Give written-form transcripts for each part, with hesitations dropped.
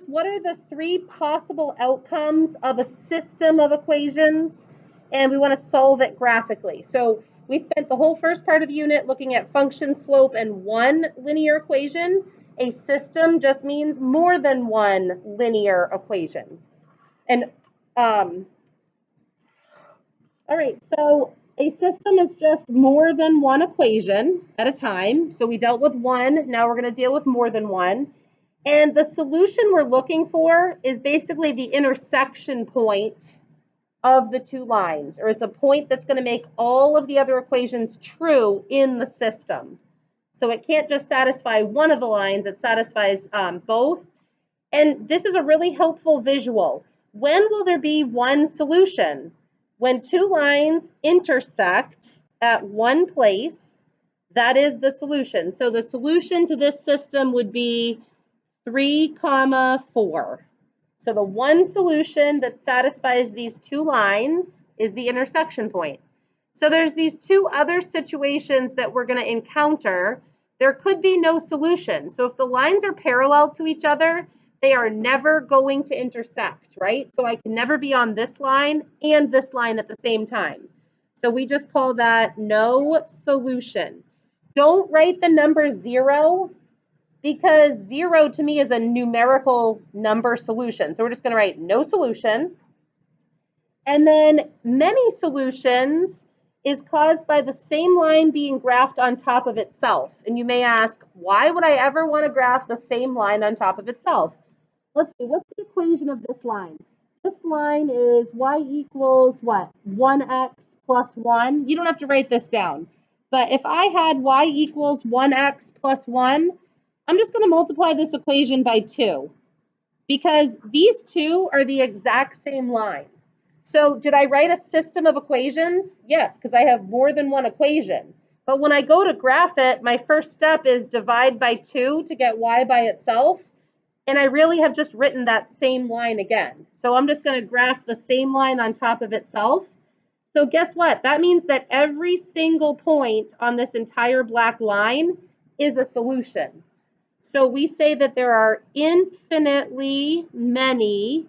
What are the three possible outcomes of a system of equations? And we want to solve it graphically. So we spent the whole first part of the unit looking at function, slope, and one linear equation. A system just means more than one linear equation. And all right, so a system is just more than one equation at a time. So we dealt with one, now we're going to deal with more than one. And the solution we're looking for is basically the intersection point of the two lines, or it's a point that's going to make all of the other equations true in the system. So it can't just satisfy one of the lines, it satisfies both. And this is a really helpful visual. When will there be one solution? When two lines intersect at one place, that is the solution. So the solution to this system would be 3, 4. So the one solution that satisfies these two lines is the intersection point. So there's these two other situations that we're going to encounter. There could be no solution. So if the lines are parallel to each other, they are never going to intersect, right? So I can never be on this line and this line at the same time. So we just call that no solution. Don't write the number 0 because 0 to me is a numerical number solution. So we're just going to write no solution. And then many solutions is caused by the same line being graphed on top of itself. And you may ask, why would I ever want to graph the same line on top of itself? Let's see, what's the equation of this line? This line is y equals what? 1x plus 1. You don't have to write this down. But if I had y equals 1x plus 1, I'm just going to multiply this equation by 2 because these two are the exact same line. So did I write a system of equations? Yes, because I have more than one equation. But when I go to graph it, my first step is divide by 2 to get y by itself. And I really have just written that same line again. So I'm just going to graph the same line on top of itself. So guess what? That means that every single point on this entire black line is a solution. So we say that there are infinitely many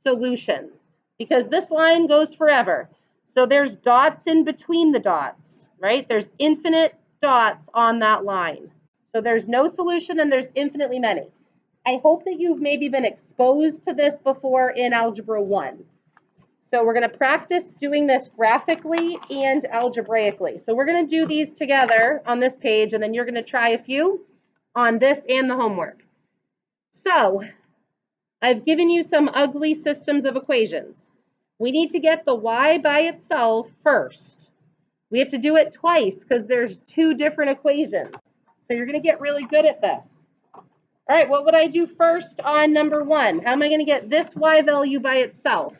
solutions because this line goes forever. So there's dots in between the dots, right? There's infinite dots on that line. So there's no solution and there's infinitely many. I hope that you've maybe been exposed to this before in Algebra 1. So we're going to practice doing this graphically and algebraically. So we're going to do these together on this page, and then you're going to try a few on this and the homework. So I've given you some ugly systems of equations. We need to get the y by itself first. We have to do it twice because there's two different equations. So you're going to get really good at this. All right, what would I do first on number 1? How am I going to get this y value by itself?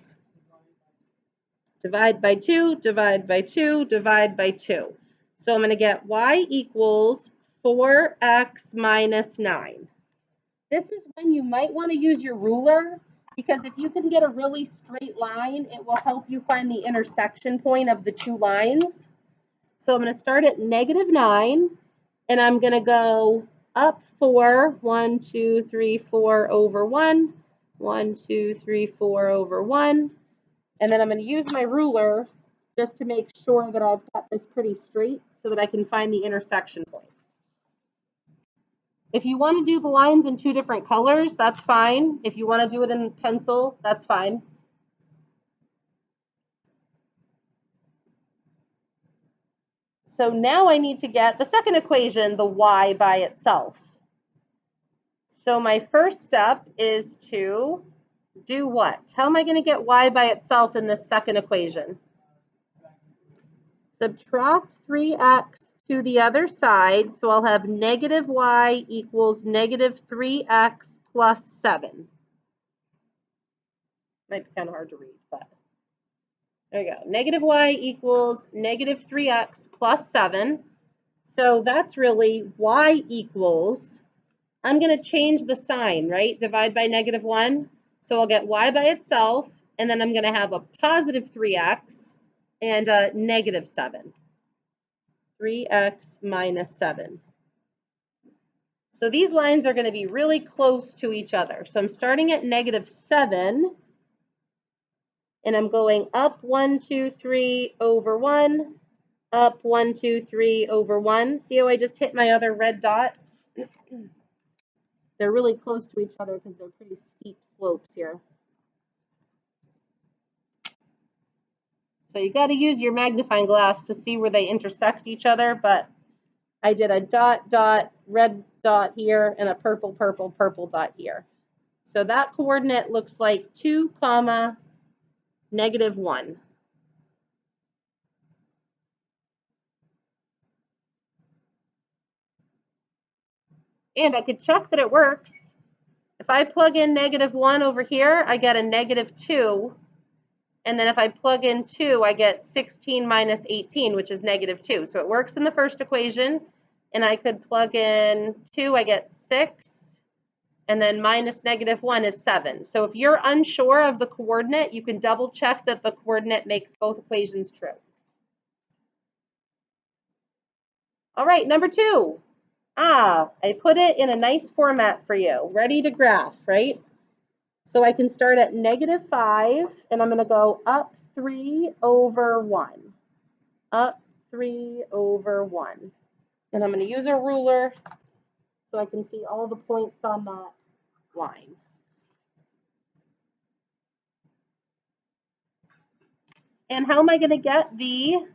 Divide by 2, divide by 2, divide by 2. So I'm going to get y equals 4x minus 9. This is when you might want to use your ruler, because if you can get a really straight line, it will help you find the intersection point of the two lines. So I'm going to start at -9, and I'm going to go up 4, 1, 2, 3, 4 over 1, 1, 2, 3, 4 over 1. And then I'm going to use my ruler just to make sure that I've got this pretty straight so that I can find the intersection point. If you want to do the lines in two different colors, that's fine. If you want to do it in pencil, that's fine. So now I need to get the second equation, the y by itself. So my first step is to do what? How am I going to get y by itself in this second equation? Subtract 3x to the other side, so I'll have negative y equals negative 3x plus 7. Might be kind of hard to read, but there you go. Negative y equals negative 3x plus 7. So that's really y equals, I'm going to change the sign, right? Divide by -1. So I'll get y by itself, and then I'm going to have a positive 3x and a negative 7. 3x minus 7. So these lines are going to be really close to each other. So I'm starting at -7, and I'm going up 1, 2, 3 over 1, up 1, 2, 3 over 1. See how I just hit my other red dot? They're really close to each other because they're pretty steep slopes here. So you got to use your magnifying glass to see where they intersect each other, but I did a dot, dot, red dot here, and a purple, purple, purple dot here. So that coordinate looks like 2, -1. And I could check that it works. If I plug in -1 over here, I get a -2. And then if I plug in 2, I get 16 minus 18, which is -2. So it works in the first equation. And I could plug in 2, I get 6. And then minus -1 is 7. So if you're unsure of the coordinate, you can double check that the coordinate makes both equations true. All right, number 2. I put it in a nice format for you, ready to graph, right? So I can start at -5, and I'm going to go up 3 over 1. Up 3 over 1. And I'm going to use a ruler so I can see all the points on that line. And how am I going to get the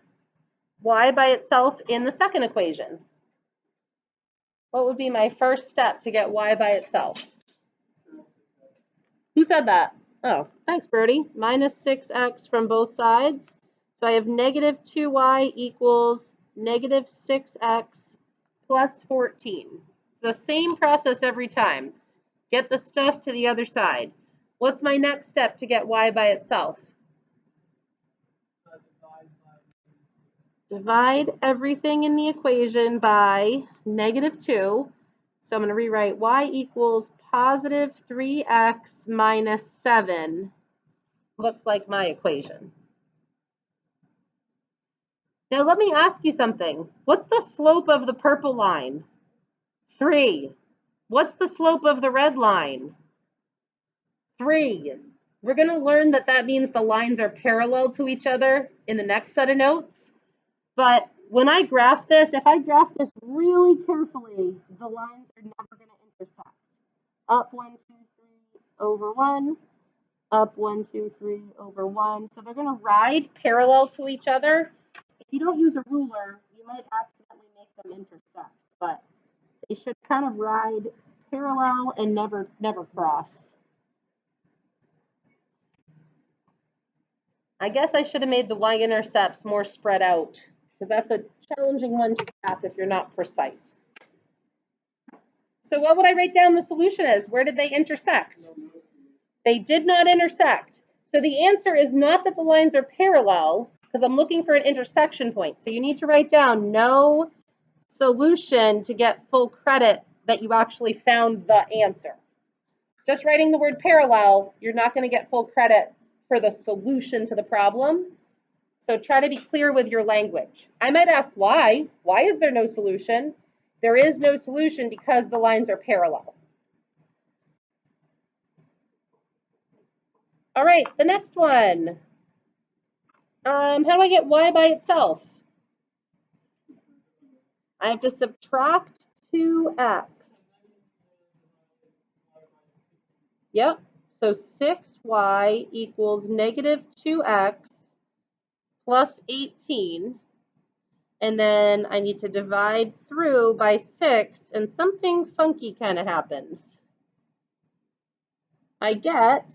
y by itself in the second equation? What would be my first step to get y by itself? Who said that? Oh, thanks, Birdie. -6x from both sides. So I have -2y equals -6x plus 14. It's the same process every time. Get the stuff to the other side. What's my next step to get y by itself? Divide everything in the equation by -2. So I'm going to rewrite y equals positive 3x minus 7. Looks like my equation. Now let me ask you something. What's the slope of the purple line? 3. What's the slope of the red line? 3. We're going to learn that that means the lines are parallel to each other in the next set of notes. But when I graph this, if I graph this really carefully, the lines are never going to intersect. Up 1, 2, 3 over 1, up 1, 2, 3 over 1. So they're going to ride parallel to each other. If you don't use a ruler, you might accidentally make them intersect, but they should kind of ride parallel and never cross. I guess I should have made the y-intercepts more spread out, because that's a challenging one to graph if you're not precise. So what would I write down the solution as? Where did they intersect? They did not intersect. So the answer is not that the lines are parallel, because I'm looking for an intersection point. So you need to write down no solution to get full credit that you actually found the answer. Just writing the word parallel, you're not going to get full credit for the solution to the problem. So try to be clear with your language. I might ask why. Why is there no solution? There is no solution because the lines are parallel. All right, the next one. How do I get y by itself? I have to subtract 2x. Yep, so 6y equals -2x plus 18. And then I need to divide through by 6, and something funky kind of happens. I get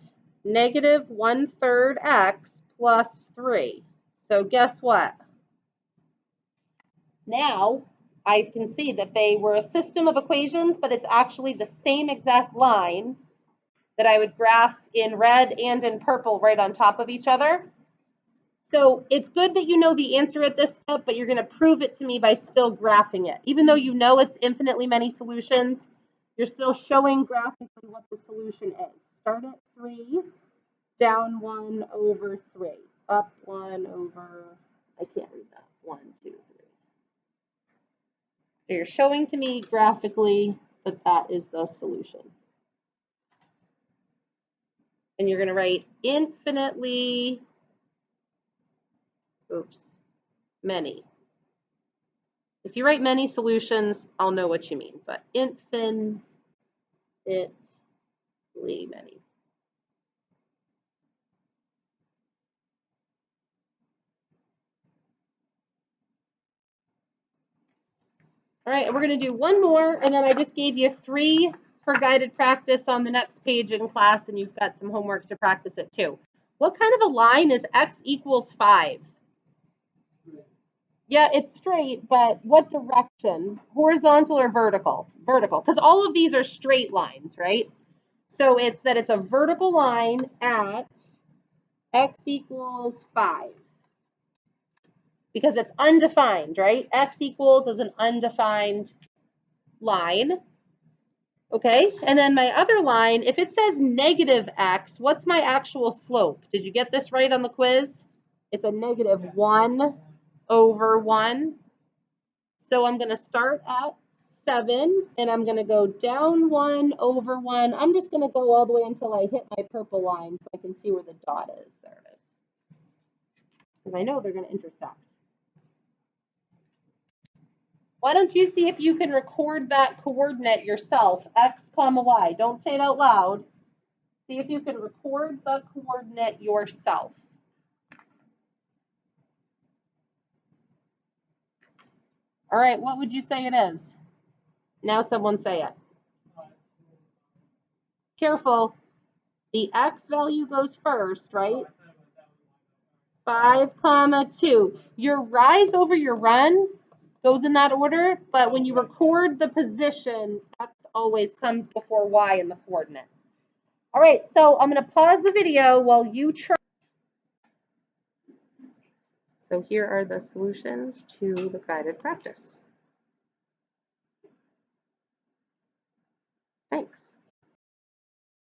-1/3 x plus 3. So guess what? Now I can see that they were a system of equations, but it's actually the same exact line that I would graph in red and in purple right on top of each other. So it's good that you know the answer at this step, but you're going to prove it to me by still graphing it. Even though you know it's infinitely many solutions, you're still showing graphically what the solution is. Start at 3, down 1 over 3, up 1 over, I can't read that, 1, 2, 3. So you're showing to me graphically that that is the solution. And you're going to write infinitely, many. If you write many solutions, I'll know what you mean, but infinitely many. All right, we're going to do one more, and then I just gave you 3 for guided practice on the next page in class, and you've got some homework to practice it too. What kind of a line is x equals 5? Yeah, it's straight, but what direction? Horizontal or vertical? Vertical, because all of these are straight lines, right? So it's that it's a vertical line at x equals 5. Because it's undefined, right? X equals is an undefined line. Okay, and then my other line, if it says negative x, what's my actual slope? Did you get this right on the quiz? It's a negative 1 over 1. So I'm going to start at 7, and I'm going to go down 1 over 1. I'm just going to go all the way until I hit my purple line so I can see where the dot is. There it is. Because I know they're going to intersect. Why don't you see if you can record that coordinate yourself, x comma y. Don't say it out loud. See if you can record the coordinate yourself. All right, what would you say it is? Now someone say it. Careful. The x value goes first, right? 5, 2. Your rise over your run goes in that order, but when you record the position, x always comes before y in the coordinate. All right, so I'm going to pause the video while you try. So here are the solutions to the guided practice.